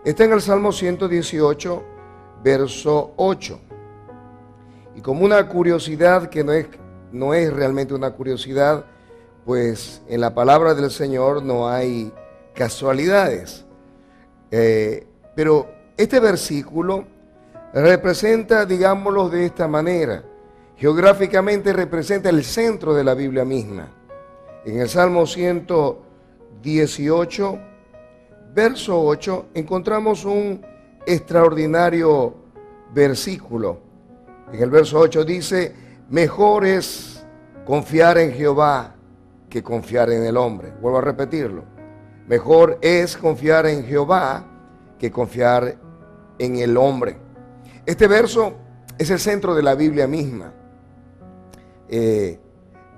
Está en el Salmo 118, verso 8. Y como una curiosidad que no es realmente una curiosidad, pues en la palabra del Señor no hay casualidades. Pero este versículo representa, digámoslo de esta manera, geográficamente representa el centro de la Biblia misma. En el Salmo 118, verso 8, encontramos un extraordinario versículo. En el verso 8 dice: mejor es confiar en Jehová que confiar en el hombre. Vuelvo a repetirlo. Mejor es confiar en Jehová que confiar en el hombre. Este verso es el centro de la Biblia misma.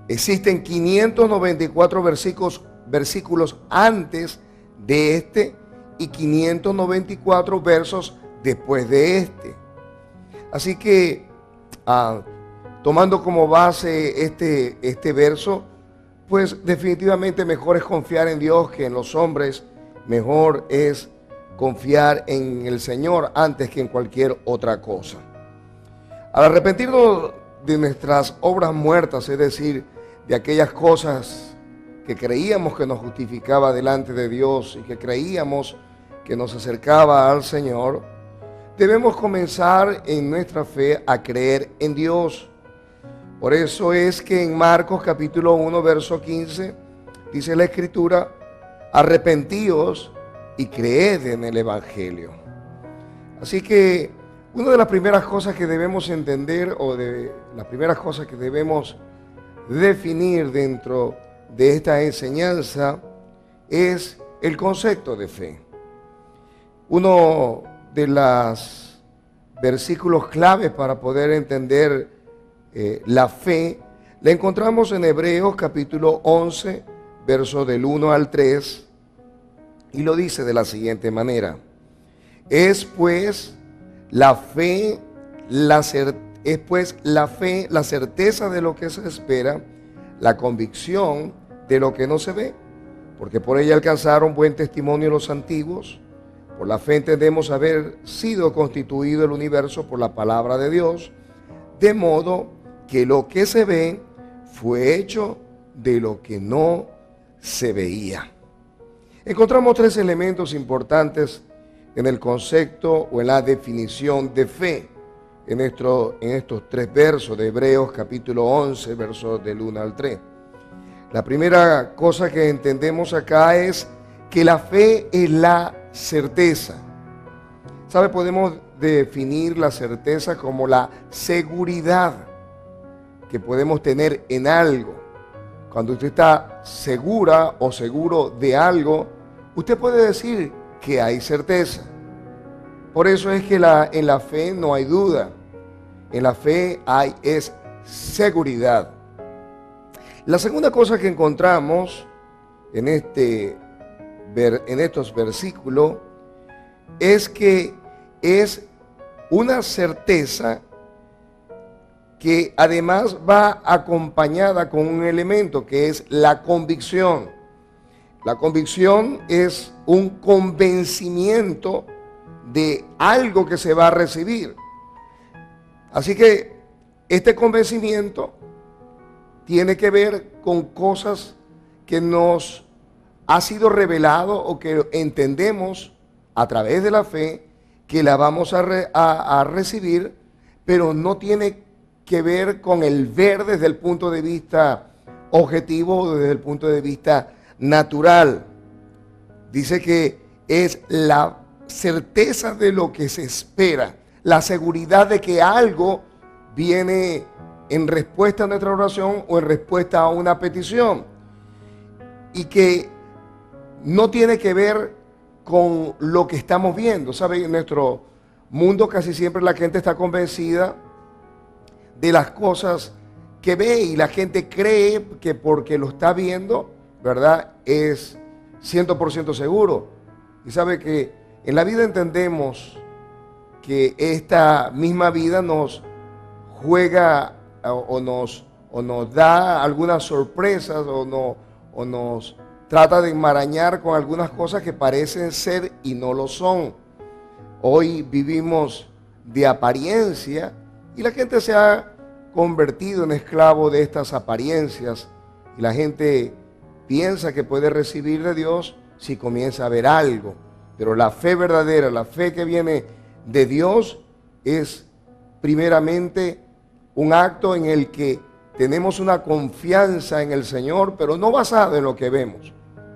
Existen 594 versículos antes de este y 594 versos después de este. Así que, tomando como base este verso, pues definitivamente mejor es confiar en Dios que en los hombres. Mejor es confiar en el Señor antes que en cualquier otra cosa. Al arrepentirnos de nuestras obras muertas, es decir, de aquellas cosas que creíamos que nos justificaba delante de Dios y que creíamos que nos acercaba al Señor, debemos comenzar en nuestra fe a creer en Dios. Por eso es que en Marcos capítulo 1, verso 15, dice la Escritura: arrepentíos y creed en el Evangelio. Así que una de las primeras cosas que debemos entender, o de las primeras cosas que debemos definir dentro de esta enseñanza, es el concepto de fe. Uno de los versículos claves para poder entender la fe la encontramos en Hebreos capítulo 11, versos del 1 al 3, y lo dice de la siguiente manera: es pues la fe la certeza de lo que se espera, la convicción de lo que no se ve, porque por ella alcanzaron buen testimonio los antiguos. Por la fe entendemos haber sido constituido el universo por la palabra de Dios, de modo que lo que se ve fue hecho de lo que no se veía. Encontramos tres elementos importantes en el concepto o en la definición de fe en estos tres versos de Hebreos capítulo 11, versos del 1 al 3. La primera cosa que entendemos acá es que la fe es la certeza. ¿Sabe? Podemos definir la certeza como la seguridad que podemos tener en algo. Cuando usted está segura o seguro de algo, usted puede decir que hay certeza. Por eso es que en la fe no hay duda. En la fe es seguridad. La segunda cosa que encontramos en estos versículos es que es una certeza que además va acompañada con un elemento que es la convicción. La convicción es un convencimiento de algo que se va a recibir. Así que este convencimiento tiene que ver con cosas que nos ha sido revelado o que entendemos a través de la fe que la vamos a recibir, pero no tiene que ver con el ver desde el punto de vista objetivo o desde el punto de vista natural. Dice que es la certeza de lo que se espera, la seguridad de que algo viene en respuesta a nuestra oración o en respuesta a una petición, y que no tiene que ver con lo que estamos viendo. ¿Sabe? En nuestro mundo casi siempre la gente está convencida de las cosas que ve, y la gente cree que porque lo está viendo, ¿verdad?, es 100% seguro. Y sabe que en la vida entendemos que esta misma vida nos juega o nos da algunas sorpresas o nos trata de enmarañar con algunas cosas que parecen ser y no lo son. Hoy vivimos de apariencia y la gente se ha convertido en esclavo de estas apariencias y la gente piensa que puede recibir de Dios si comienza a ver algo. Pero la fe verdadera, la fe que viene de Dios, es primeramente un acto en el que tenemos una confianza en el Señor, pero no basada en lo que vemos.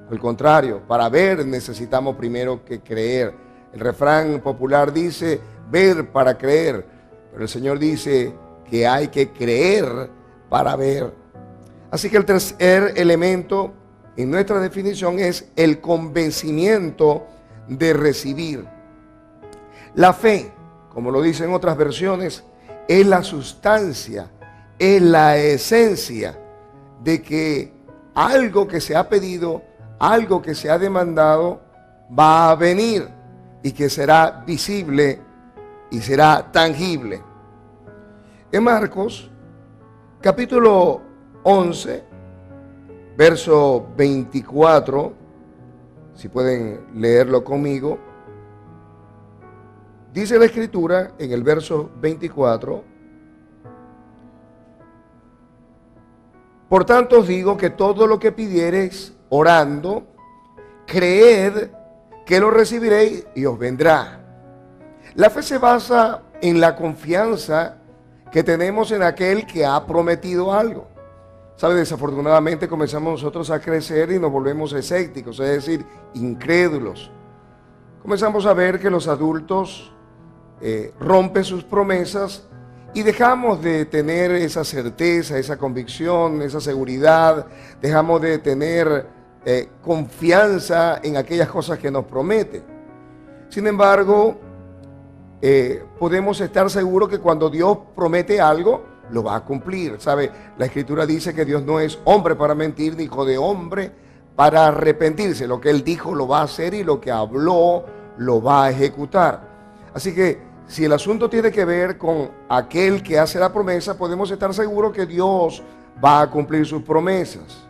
Al contrario, para ver necesitamos primero que creer. El refrán popular dice, ver para creer, pero el Señor dice que hay que creer para ver. Así que el tercer elemento en nuestra definición es el convencimiento de recibir. La fe, como lo dicen otras versiones, es la sustancia, es la esencia de que algo que se ha pedido, algo que se ha demandado, va a venir y que será visible y será tangible. En Marcos, capítulo 11, verso 24, si pueden leerlo conmigo, dice la Escritura en el verso 24: por tanto os digo que todo lo que pidiereis orando, creed que lo recibiréis y os vendrá. La fe se basa en la confianza que tenemos en aquel que ha prometido algo. ¿Sabe? Desafortunadamente comenzamos nosotros a crecer y nos volvemos escépticos, es decir, incrédulos. Comenzamos a ver que los adultos rompen sus promesas y dejamos de tener esa certeza, esa convicción, esa seguridad, dejamos de tener confianza en aquellas cosas que nos promete. Sin embargo, podemos estar seguros que cuando Dios promete algo, lo va a cumplir. ¿Sabe? La Escritura dice que Dios no es hombre para mentir, ni hijo de hombre para arrepentirse. Lo que Él dijo lo va a hacer y lo que habló lo va a ejecutar. Así que si el asunto tiene que ver con aquel que hace la promesa, podemos estar seguros que Dios va a cumplir sus promesas.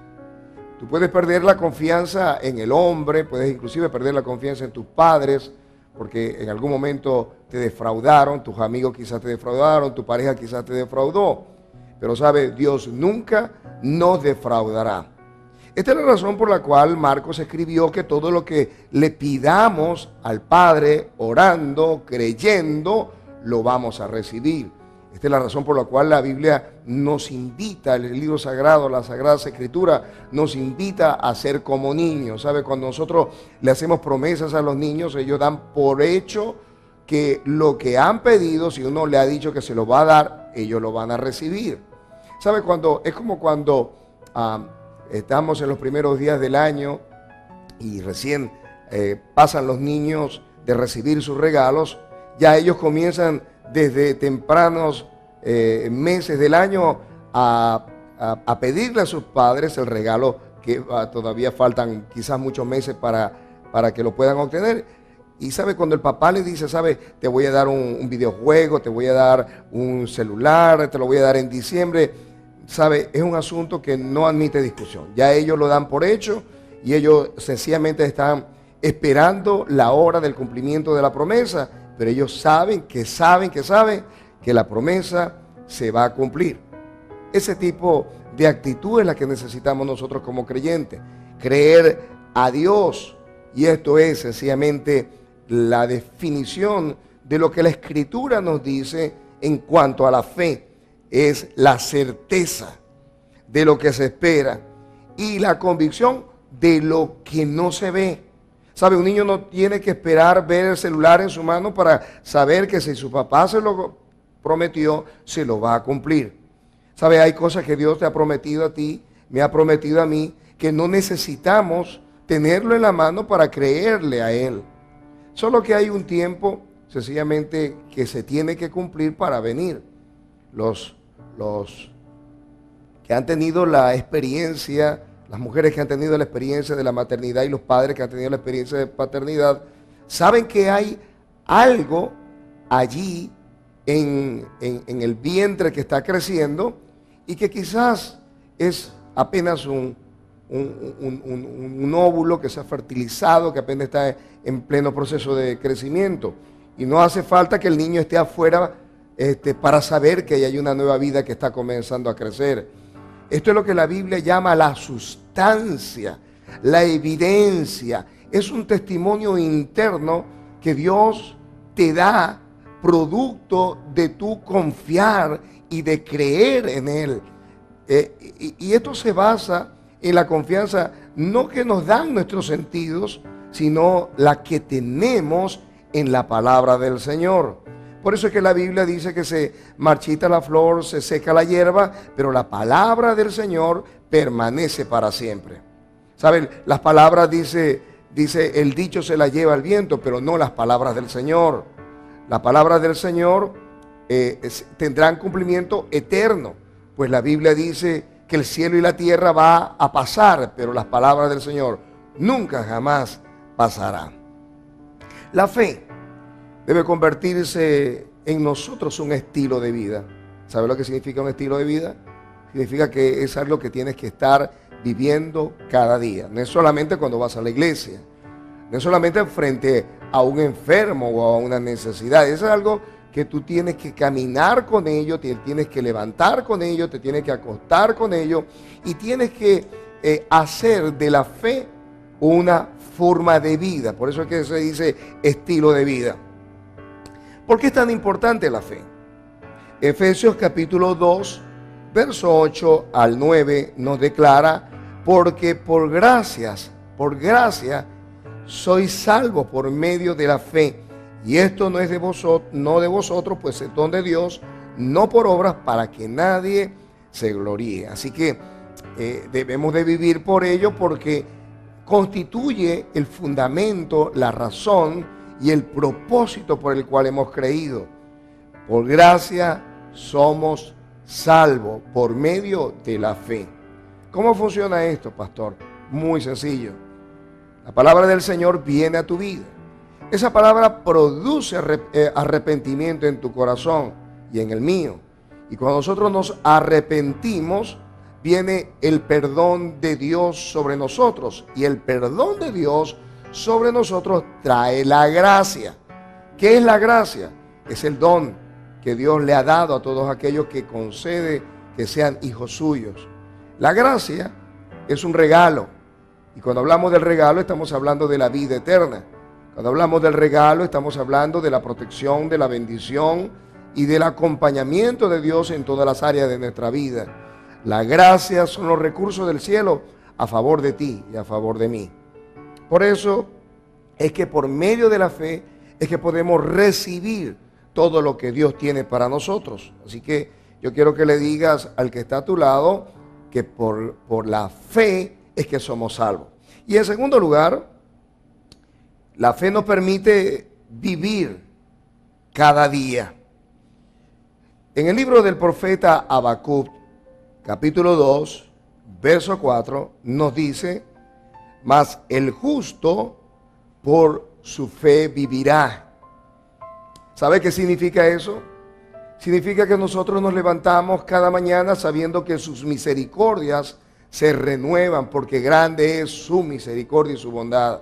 Tú puedes perder la confianza en el hombre, puedes inclusive perder la confianza en tus padres, porque en algún momento te defraudaron, tus amigos quizás te defraudaron, tu pareja quizás te defraudó. Pero sabe, Dios nunca nos defraudará. Esta es la razón por la cual Marcos escribió que todo lo que le pidamos al Padre, orando, creyendo, lo vamos a recibir. Esta es la razón por la cual la Biblia nos invita, el libro sagrado, la Sagrada Escritura, nos invita a ser como niños. ¿Sabe? Cuando nosotros le hacemos promesas a los niños, ellos dan por hecho que lo que han pedido, si uno le ha dicho que se lo va a dar, ellos lo van a recibir. ¿Sabe? Es como cuando estamos en los primeros días del año y recién pasan los niños de recibir sus regalos, ya ellos comienzan desde tempranos meses del año a pedirle a sus padres el regalo que todavía faltan quizás muchos meses para que lo puedan obtener. Y sabe, cuando el papá le dice, sabe, te voy a dar un videojuego, te voy a dar un celular, te lo voy a dar en diciembre, sabe, es un asunto que no admite discusión. Ya ellos lo dan por hecho y ellos sencillamente están esperando la hora del cumplimiento de la promesa, pero ellos saben que la promesa se va a cumplir. Ese tipo de actitud es la que necesitamos nosotros como creyentes. Creer a Dios. Y esto es sencillamente la definición de lo que la Escritura nos dice en cuanto a la fe. Es la certeza de lo que se espera y la convicción de lo que no se ve. ¿Sabe? Un niño no tiene que esperar ver el celular en su mano para saber que si su papá se lo prometió, se lo va a cumplir. ¿Sabe? Hay cosas que Dios te ha prometido a ti, me ha prometido a mí, que no necesitamos tenerlo en la mano para creerle a Él. Solo que hay un tiempo, sencillamente, que se tiene que cumplir para venir. Los que han tenido la experiencia, las mujeres que han tenido la experiencia de la maternidad y los padres que han tenido la experiencia de paternidad, saben que hay algo allí en el vientre que está creciendo y que quizás es apenas un óvulo que se ha fertilizado, que apenas está en pleno proceso de crecimiento. Y no hace falta que el niño esté afuera para saber que hay una nueva vida que está comenzando a crecer. Esto es lo que la Biblia llama la sustancia, la evidencia. Es un testimonio interno que Dios te da producto de tu confiar y de creer en Él. Y esto se basa en la confianza no que nos dan nuestros sentidos, sino la que tenemos en la palabra del Señor. Por eso es que la Biblia dice que se marchita la flor, se seca la hierba, pero la palabra del Señor permanece para siempre. ¿Saben? Las palabras, dice el dicho se la lleva el viento, pero no las palabras del Señor. Las palabras del Señor tendrán cumplimiento eterno, pues la Biblia dice que el cielo y la tierra va a pasar, pero las palabras del Señor nunca jamás pasarán. La fe debe convertirse en nosotros un estilo de vida. ¿Sabe lo que significa un estilo de vida? Significa que es algo que tienes que estar viviendo cada día. No es solamente cuando vas a la iglesia, no es solamente frente a un enfermo o a una necesidad. Es algo que tú tienes que caminar con ello, te tienes que levantar con ello, te tienes que acostar con ello y tienes que hacer de la fe una forma de vida. Por eso es que se dice estilo de vida. ¿Por qué es tan importante la fe? Efesios capítulo 2, verso 8 al 9 nos declara: porque por gracia sois salvos por medio de la fe, y esto no es de vosotros, pues es don de Dios, no por obras, para que nadie se gloríe. Así que debemos de vivir por ello, porque constituye el fundamento, la razón y el propósito por el cual hemos creído. Por gracia somos salvos por medio de la fe. ¿Cómo funciona esto, pastor? Muy sencillo. La palabra del Señor viene a tu vida. Esa palabra produce arrepentimiento en tu corazón y en el mío. Y cuando nosotros nos arrepentimos, viene el perdón de Dios sobre nosotros. Y el perdón de Dios sobre nosotros trae la gracia. ¿Qué es la gracia? Es el don que Dios le ha dado a todos aquellos que concede que sean hijos suyos. La gracia es un regalo. Y cuando hablamos del regalo, estamos hablando de la vida eterna. Cuando hablamos del regalo, estamos hablando de la protección, de la bendición y del acompañamiento de Dios en todas las áreas de nuestra vida. La gracia son los recursos del cielo a favor de ti y a favor de mí. Por eso es que por medio de la fe es que podemos recibir todo lo que Dios tiene para nosotros. Así que yo quiero que le digas al que está a tu lado que por la fe es que somos salvos. Y en segundo lugar, la fe nos permite vivir cada día. En el libro del profeta Habacuc, capítulo 2, verso 4, nos dice: mas el justo por su fe vivirá. ¿Sabe qué significa eso? Significa que nosotros nos levantamos cada mañana sabiendo que sus misericordias se renuevan, porque grande es su misericordia y su bondad.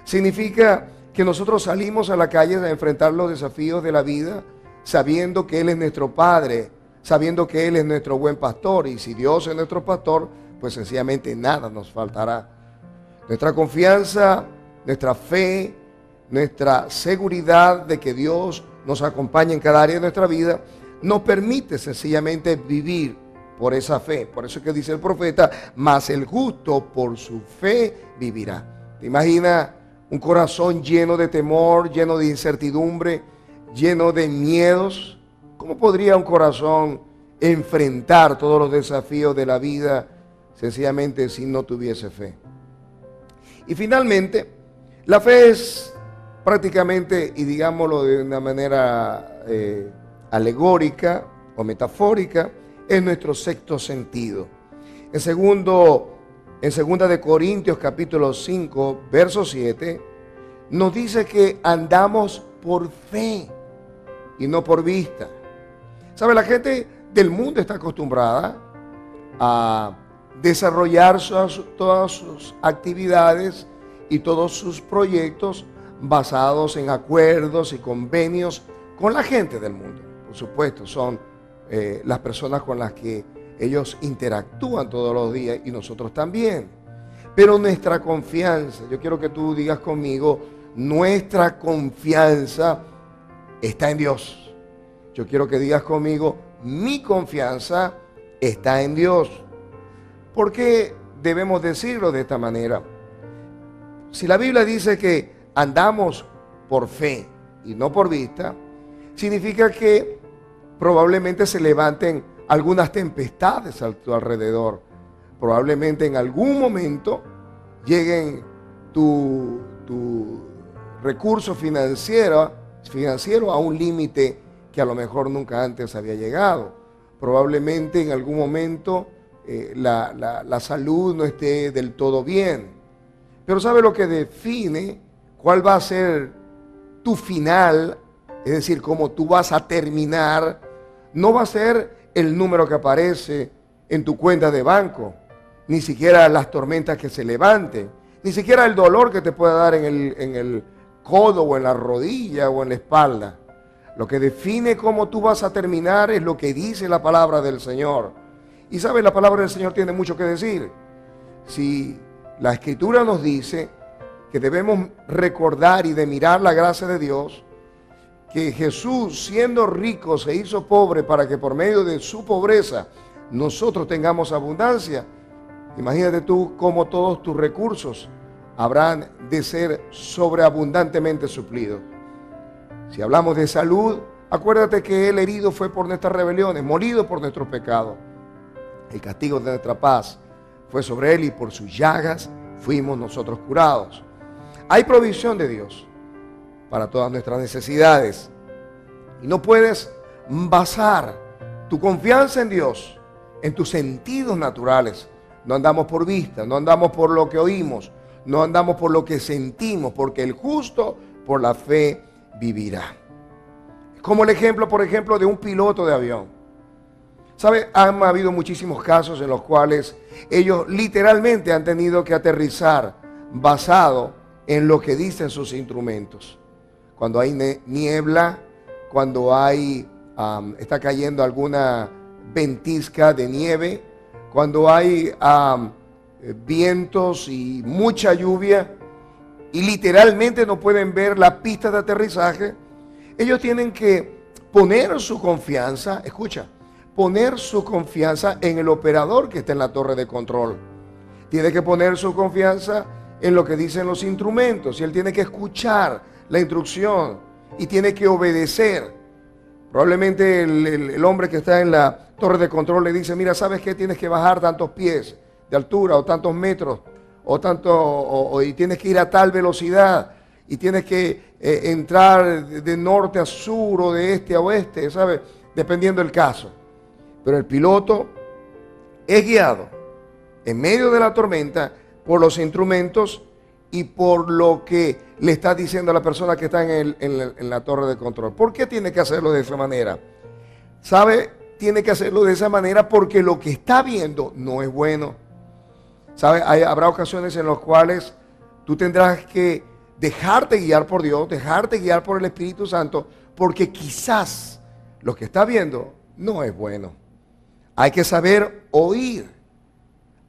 Significa que nosotros salimos a la calle a enfrentar los desafíos de la vida sabiendo que Él es nuestro Padre, sabiendo que Él es nuestro buen pastor, y si Dios es nuestro pastor, pues sencillamente nada nos faltará. Nuestra confianza, nuestra fe, nuestra seguridad de que Dios nos acompaña en cada área de nuestra vida, nos permite sencillamente vivir por esa fe. Por eso es que dice el profeta: mas el justo por su fe vivirá. ¿Te imaginas un corazón lleno de temor, lleno de incertidumbre, lleno de miedos? ¿Cómo podría un corazón enfrentar todos los desafíos de la vida sencillamente si no tuviese fe? Y finalmente, la fe es prácticamente, y digámoslo de una manera alegórica o metafórica, es nuestro sexto sentido. En segunda de Corintios capítulo 5, verso 7, nos dice que andamos por fe y no por vista. ¿Sabe? La gente del mundo está acostumbrada a desarrollar todas sus actividades y todos sus proyectos basados en acuerdos y convenios con la gente del mundo. Por supuesto, son las personas con las que ellos interactúan todos los días y nosotros también. Pero nuestra confianza, yo quiero que tú digas conmigo, nuestra confianza está en Dios. Yo quiero que digas conmigo, mi confianza está en Dios. ¿Por qué debemos decirlo de esta manera? Si la Biblia dice que andamos por fe y no por vista, significa que probablemente se levanten algunas tempestades a tu alrededor. Probablemente en algún momento lleguen tu recurso financiero a un límite que a lo mejor nunca antes había llegado. Probablemente en algún momento la salud no esté del todo bien. Pero ¿sabe lo que define cuál va a ser tu final? Es decir, cómo tú vas a terminar. No va a ser el número que aparece en tu cuenta de banco, ni siquiera las tormentas que se levanten, ni siquiera el dolor que te pueda dar en el codo o en la rodilla o en la espalda. Lo que define cómo tú vas a terminar es lo que dice la palabra del Señor. Y sabes, la palabra del Señor tiene mucho que decir. Si la Escritura nos dice que debemos recordar y de mirar la gracia de Dios, que Jesús, siendo rico, se hizo pobre para que por medio de su pobreza nosotros tengamos abundancia. Imagínate tú cómo todos tus recursos habrán de ser sobreabundantemente suplidos. Si hablamos de salud, acuérdate que Él herido fue por nuestras rebeliones, molido por nuestros pecados. El castigo de nuestra paz fue sobre Él y por sus llagas fuimos nosotros curados. Hay provisión de Dios para todas nuestras necesidades. Y no puedes basar tu confianza en Dios en tus sentidos naturales. No andamos por vista, no andamos por lo que oímos, no andamos por lo que sentimos, porque el justo por la fe vivirá. Como el ejemplo, por ejemplo, de un piloto de avión. ¿Sabe? Han habido muchísimos casos en los cuales ellos literalmente han tenido que aterrizar basado en lo que dicen sus instrumentos. Cuando hay niebla, cuando está cayendo alguna ventisca de nieve, cuando hay vientos y mucha lluvia y literalmente no pueden ver la pista de aterrizaje, ellos tienen que poner su confianza, escucha, poner su confianza en el operador que está en la torre de control. Tiene que poner su confianza en lo que dicen los instrumentos y él tiene que escuchar la instrucción y tiene que obedecer. Probablemente el hombre que está en la torre de control le dice, mira, ¿sabes qué? Tienes que bajar tantos pies de altura o tantos metros y tienes que ir a tal velocidad y tienes que entrar de norte a sur o de este a oeste, ¿sabes? Dependiendo del caso. Pero el piloto es guiado en medio de la tormenta por los instrumentos y por lo que le está diciendo a la persona que está en la torre de control. ¿Por qué tiene que hacerlo de esa manera? ¿Sabe? Tiene que hacerlo de esa manera porque lo que está viendo no es bueno. ¿Sabe? Habrá ocasiones en las cuales tú tendrás que dejarte guiar por Dios, dejarte guiar por el Espíritu Santo, porque quizás lo que está viendo no es bueno. Hay que saber oír,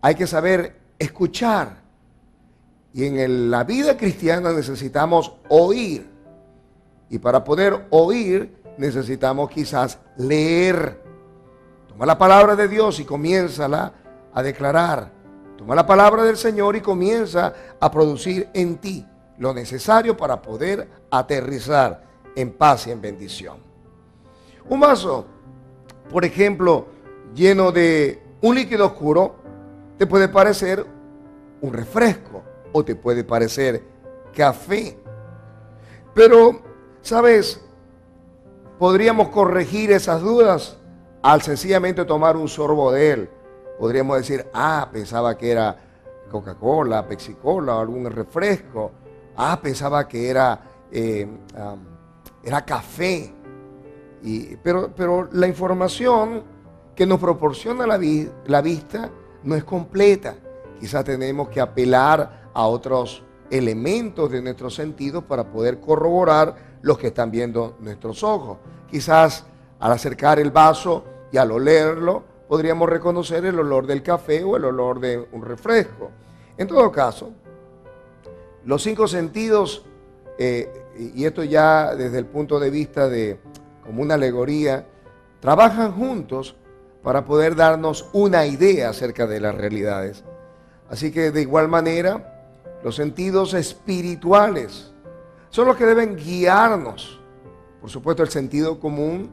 hay que saber escuchar. Y en la vida cristiana necesitamos oír. Y para poder oír necesitamos quizás leer. Toma la palabra de Dios y comiénzala a declarar. Toma la palabra del Señor y comienza a producir en ti lo necesario para poder aterrizar en paz y en bendición. Un vaso, por ejemplo, lleno de un líquido oscuro, te puede parecer un refresco o te puede parecer café. Pero, ¿sabes? Podríamos corregir esas dudas al sencillamente tomar un sorbo de él. Podríamos decir, pensaba que era Coca-Cola, Pepsi-Cola o algún refresco. Pensaba que era café. Pero la información que nos proporciona la vista no es completa. Quizás tenemos que apelar a otros elementos de nuestros sentidos para poder corroborar los que están viendo nuestros ojos. Quizás al acercar el vaso y al olerlo, podríamos reconocer el olor del café o el olor de un refresco. En todo caso, los 5 sentidos, y esto ya desde el punto de vista de como una alegoría, trabajan juntos para poder darnos una idea acerca de las realidades. Así que de igual manera, los sentidos espirituales son los que deben guiarnos. Por supuesto, el sentido común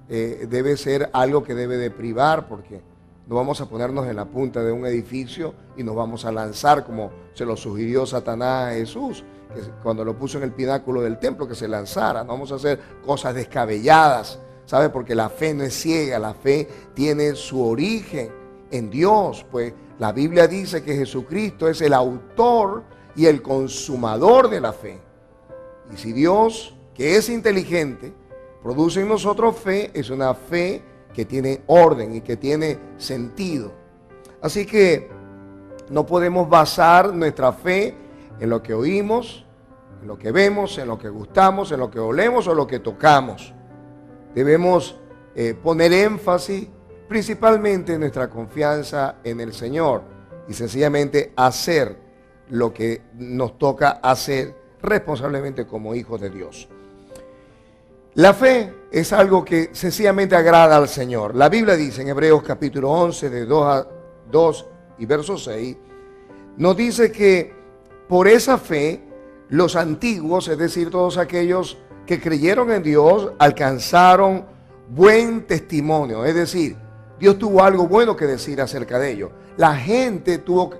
debe ser algo que debe de privar, porque no vamos a ponernos en la punta de un edificio y nos vamos a lanzar como se lo sugirió Satanás a Jesús, que cuando lo puso en el pináculo del templo, que se lanzara. No vamos a hacer cosas descabelladas, ¿sabe? Porque la fe no es ciega, la fe tiene su origen en Dios, pues la Biblia dice que Jesucristo es el autor y el consumador de la fe. Y si Dios, que es inteligente, produce en nosotros fe, es una fe que tiene orden y que tiene sentido. Así que no podemos basar nuestra fe en lo que oímos, en lo que vemos, en lo que gustamos, en lo que olemos o lo que tocamos. Debemos poner énfasis principalmente en nuestra confianza en el Señor y sencillamente hacer lo que nos toca hacer responsablemente como hijos de Dios. La fe es algo que sencillamente agrada al Señor. La Biblia dice en Hebreos capítulo 11 de 2 y verso 6, nos dice que por esa fe los antiguos, es decir, todos aquellos que creyeron en Dios, alcanzaron buen testimonio. Es decir, Dios tuvo algo bueno que decir acerca de ellos. La gente tuvo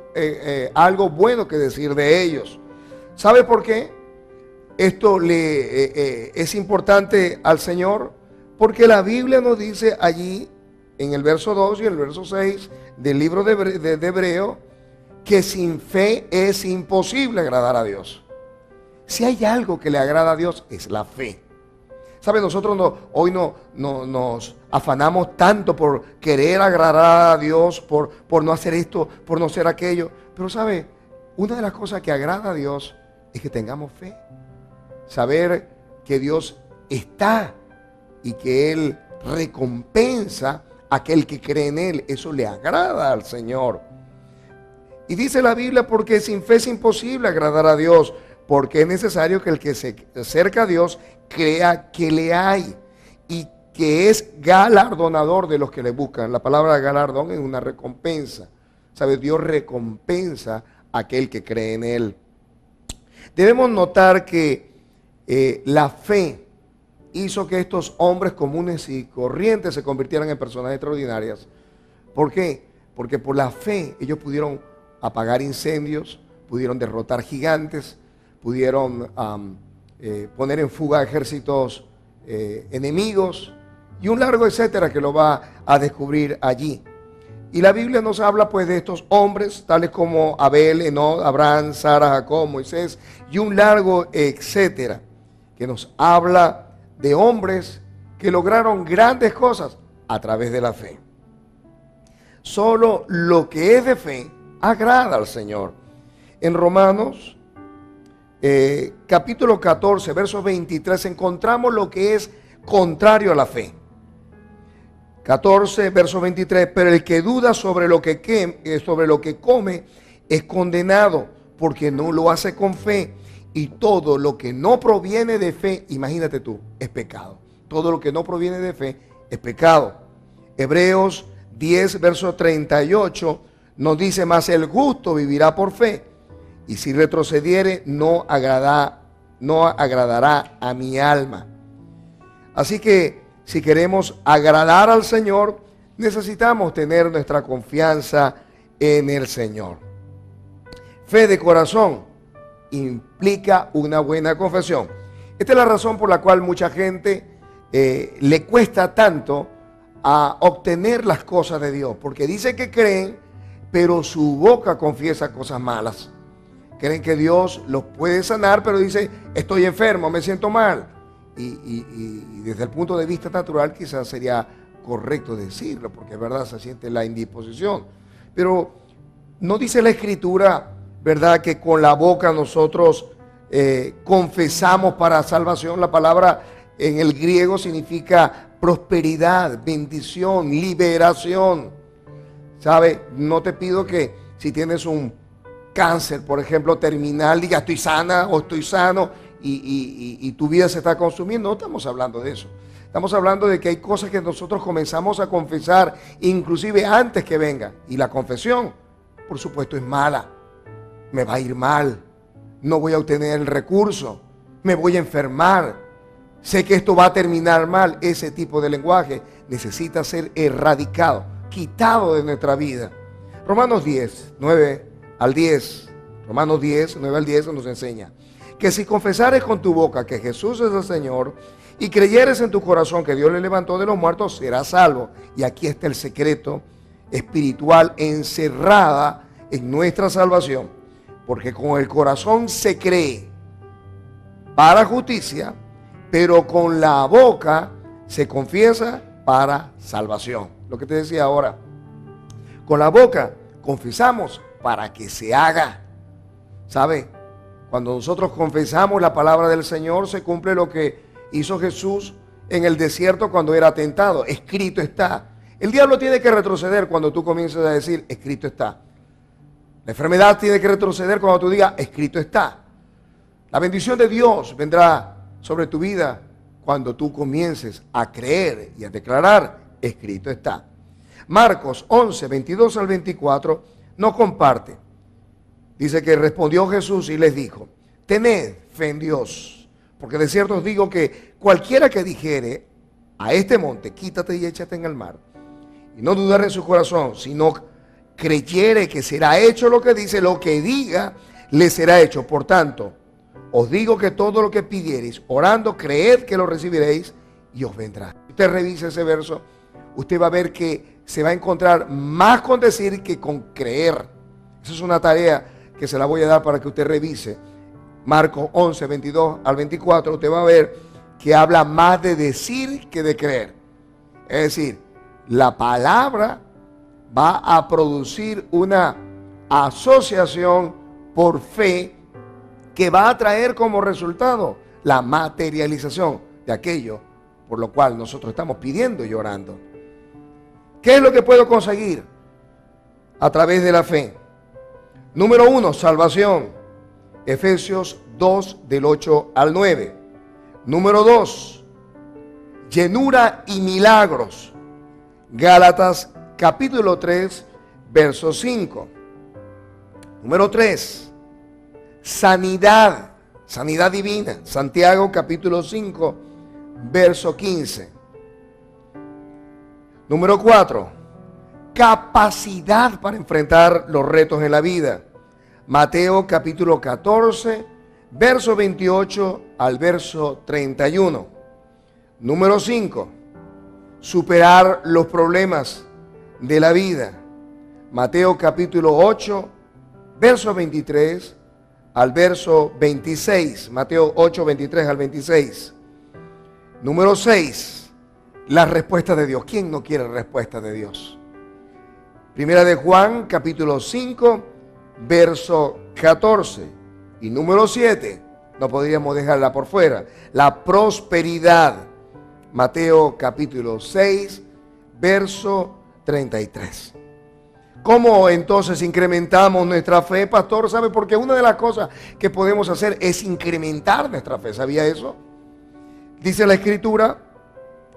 algo bueno que decir de ellos. ¿Sabe por qué? Esto es importante al Señor, porque la Biblia nos dice allí en el verso 2 y el verso 6 del libro de Hebreo que sin fe es imposible agradar a Dios. Si hay algo que le agrada a Dios es la fe. ¿Sabe? Nosotros hoy no nos afanamos tanto por querer agradar a Dios, por no hacer esto, por no hacer aquello. Pero ¿sabe? Una de las cosas que agrada a Dios es que tengamos fe. Saber que Dios está y que Él recompensa a aquel que cree en Él. Eso le agrada al Señor. Y dice la Biblia, porque sin fe es imposible agradar a Dios, porque es necesario que el que se acerca a Dios crea que le hay y que es galardonador de los que le buscan. La palabra galardón es una recompensa. ¿Sabe? Dios recompensa a aquel que cree en Él. Debemos notar que la fe hizo que estos hombres comunes y corrientes se convirtieran en personas extraordinarias. ¿Por qué? Porque por la fe ellos pudieron apagar incendios, pudieron derrotar gigantes, pudieron poner en fuga ejércitos enemigos y un largo etcétera que lo va a descubrir allí. Y la Biblia nos habla pues de estos hombres, tales como Abel, Enoc, Abraham, Sara, Jacob, Moisés y un largo etcétera, que nos habla de hombres que lograron grandes cosas a través de la fe. Solo lo que es de fe agrada al Señor. En Romanos capítulo 14, verso 23, encontramos lo que es contrario a la fe. 14, verso 23, pero el que duda sobre lo que come es condenado, porque no lo hace con fe, y todo lo que no proviene de fe, imagínate tú, es pecado. Todo lo que no proviene de fe es pecado. Hebreos 10, verso 38 nos dice, mas el justo vivirá por fe, y si retrocediere no agradará a mi alma. Así que si queremos agradar al Señor, necesitamos tener nuestra confianza en el Señor. Fe de corazón implica una buena confesión. Esta es la razón por la cual mucha gente le cuesta tanto a obtener las cosas de Dios, porque dice que creen, pero su boca confiesa cosas malas. Creen que Dios los puede sanar, pero dice, estoy enfermo, me siento mal. Y desde el punto de vista natural quizás sería correcto decirlo, porque es verdad, se siente la indisposición. Pero no dice la Escritura ¿verdad? Que con la boca nosotros confesamos para salvación. La palabra en el griego significa prosperidad, bendición, liberación. ¿Sabe? No te pido que si tienes un cáncer, por ejemplo, terminal, digas estoy sana o estoy sano y tu vida se está consumiendo. No estamos hablando de eso. Estamos hablando de que hay cosas que nosotros comenzamos a confesar inclusive antes que vengan. Y la confesión, por supuesto, es mala. Me va a ir mal. No voy a obtener el recurso. Me voy a enfermar. Sé que esto va a terminar mal. Ese tipo de lenguaje necesita ser erradicado, quitado de nuestra vida. Romanos 10, 9 al 10. Romanos 10, 9 al 10 nos enseña que si confesares con tu boca que Jesús es el Señor y creyeres en tu corazón que Dios le levantó de los muertos, serás salvo. Y aquí está el secreto espiritual encerrada en nuestra salvación. Porque con el corazón se cree para justicia, pero con la boca se confiesa para salvación. Lo que te decía ahora, con la boca confesamos para que se haga. ¿Sabe? Cuando nosotros confesamos la palabra del Señor, se cumple lo que hizo Jesús en el desierto cuando era tentado. Escrito está. El diablo tiene que retroceder cuando tú comiences a decir, escrito está. La enfermedad tiene que retroceder cuando tú digas, escrito está. La bendición de Dios vendrá sobre tu vida cuando tú comiences a creer y a declarar, escrito está. Marcos 11, 22 al 24 nos comparte. Dice que respondió Jesús y les dijo, tened fe en Dios, porque de cierto os digo que cualquiera que dijere a este monte, quítate y échate en el mar, y no dudar en su corazón, sino creyere que será hecho lo que dice, lo que diga, le será hecho. Por tanto, os digo que todo lo que pidiereis, orando, creed que lo recibiréis y os vendrá. Usted revisa ese verso, usted va a ver que se va a encontrar más con decir que con creer. Esa es una tarea que se la voy a dar para que usted revise. Marcos 11, 22 al 24, usted va a ver que habla más de decir que de creer. Es decir, la palabra va a producir una asociación por fe que va a traer como resultado la materialización de aquello por lo cual nosotros estamos pidiendo y orando. ¿Qué es lo que puedo conseguir a través de la fe? Número 1, salvación. Efesios 2 del 8 al 9. Número 2, llenura y milagros. Gálatas capítulo 3, verso 5. Número 3, sanidad, sanidad divina. Santiago capítulo 5, verso 15. Número 4, capacidad para enfrentar los retos en la vida. Mateo capítulo 14, verso 28 al verso 31. Número 5, superar los problemas de la vida. Mateo capítulo 8, verso 23 al verso 26. Mateo 8, 23 al 26. Número 6, la respuesta de Dios. ¿Quién no quiere respuesta de Dios? Primera de Juan capítulo 5, verso 14. Y número 7, no podríamos dejarla por fuera, la prosperidad. Mateo capítulo 6, verso 33. ¿Cómo entonces incrementamos nuestra fe, pastor? ¿Sabe? Porque una de las cosas que podemos hacer es incrementar nuestra fe. ¿Sabía eso? Dice la Escritura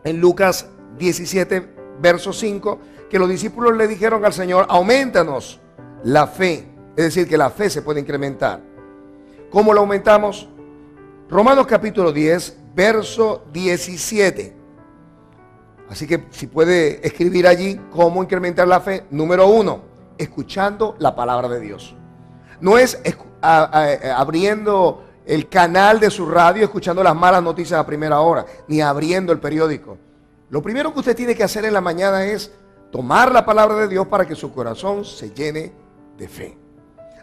en Lucas 17, verso 5, que los discípulos le dijeron al Señor, aumentanos la fe. Es decir, que la fe se puede incrementar. ¿Cómo la aumentamos? Romanos capítulo 10, verso 17. Así que si puede escribir allí cómo incrementar la fe. Número 1, escuchando la palabra de Dios. No es abriendo el canal de su radio, escuchando las malas noticias a primera hora, ni abriendo el periódico. Lo primero que usted tiene que hacer en la mañana es tomar la palabra de Dios para que su corazón se llene de fe.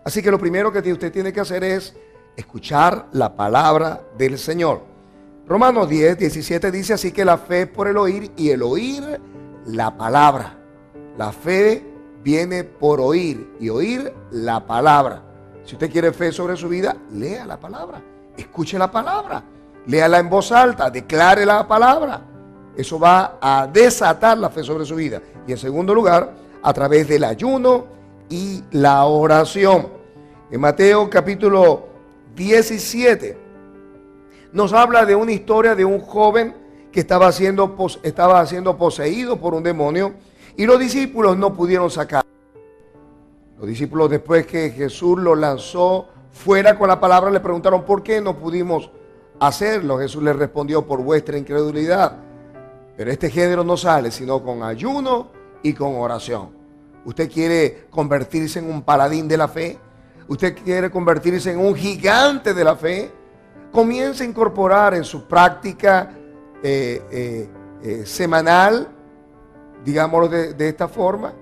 Así que lo primero que usted tiene que hacer es escuchar la palabra del Señor. Romanos 10, 17 dice, así que la fe es por el oír y el oír la palabra. La fe viene por oír y oír la palabra. Si usted quiere fe sobre su vida, lea la palabra, escuche la palabra, léala en voz alta, declare la palabra. Eso va a desatar la fe sobre su vida. Y en segundo lugar, a través del ayuno y la oración. En Mateo capítulo 17 nos habla de una historia de un joven que estaba siendo poseído por un demonio y los discípulos no pudieron sacar. Los discípulos, después que Jesús lo lanzó fuera con la palabra, le preguntaron por qué no pudimos hacerlo. Jesús les respondió: por vuestra incredulidad. Pero este género no sale sino con ayuno y con oración. ¿Usted quiere convertirse en un paladín de la fe? ¿Usted quiere convertirse en un gigante de la fe? Comience a incorporar en su práctica semanal, digámoslo de esta forma,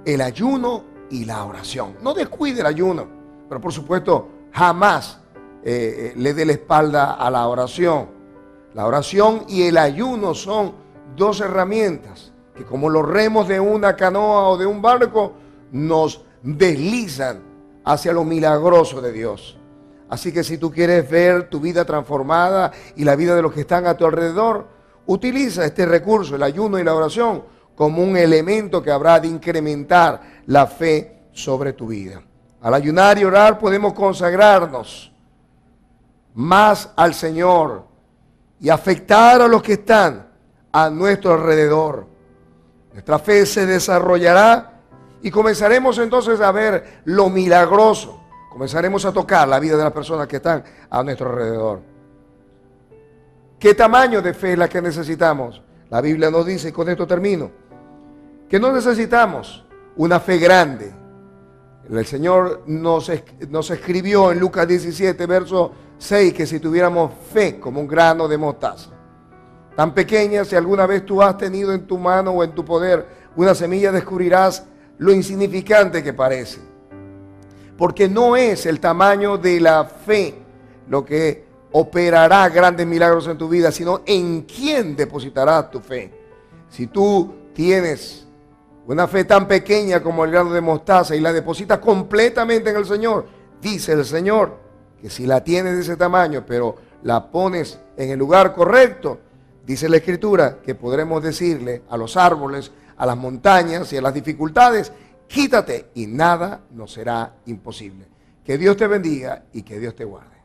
el ayuno y la oración. No descuide el ayuno, pero por supuesto jamás le dé la espalda a la oración. La oración y el ayuno son dos herramientas que, como los remos de una canoa o de un barco, nos deslizan hacia lo milagroso de Dios. Así que si tú quieres ver tu vida transformada y la vida de los que están a tu alrededor, utiliza este recurso, el ayuno y la oración, como un elemento que habrá de incrementar la fe sobre tu vida. Al ayunar y orar podemos consagrarnos más al Señor y afectar a los que están a nuestro alrededor. Nuestra fe se desarrollará y comenzaremos entonces a ver lo milagroso. Comenzaremos a tocar la vida de las personas que están a nuestro alrededor. ¿Qué tamaño de fe es la que necesitamos? La Biblia nos dice, y con esto termino, que no necesitamos una fe grande. El Señor nos escribió en Lucas 17, verso 6, que si tuviéramos fe como un grano de mostaza, tan pequeña, si alguna vez tú has tenido en tu mano o en tu poder una semilla, descubrirás lo insignificante que parece. Porque no es el tamaño de la fe lo que operará grandes milagros en tu vida, sino en quién depositarás tu fe. Si tú tienes una fe tan pequeña como el grano de mostaza y la depositas completamente en el Señor, dice el Señor que si la tienes de ese tamaño, pero la pones en el lugar correcto, dice la Escritura que podremos decirle a los árboles, a las montañas y a las dificultades: quítate y nada nos será imposible. Que Dios te bendiga y que Dios te guarde.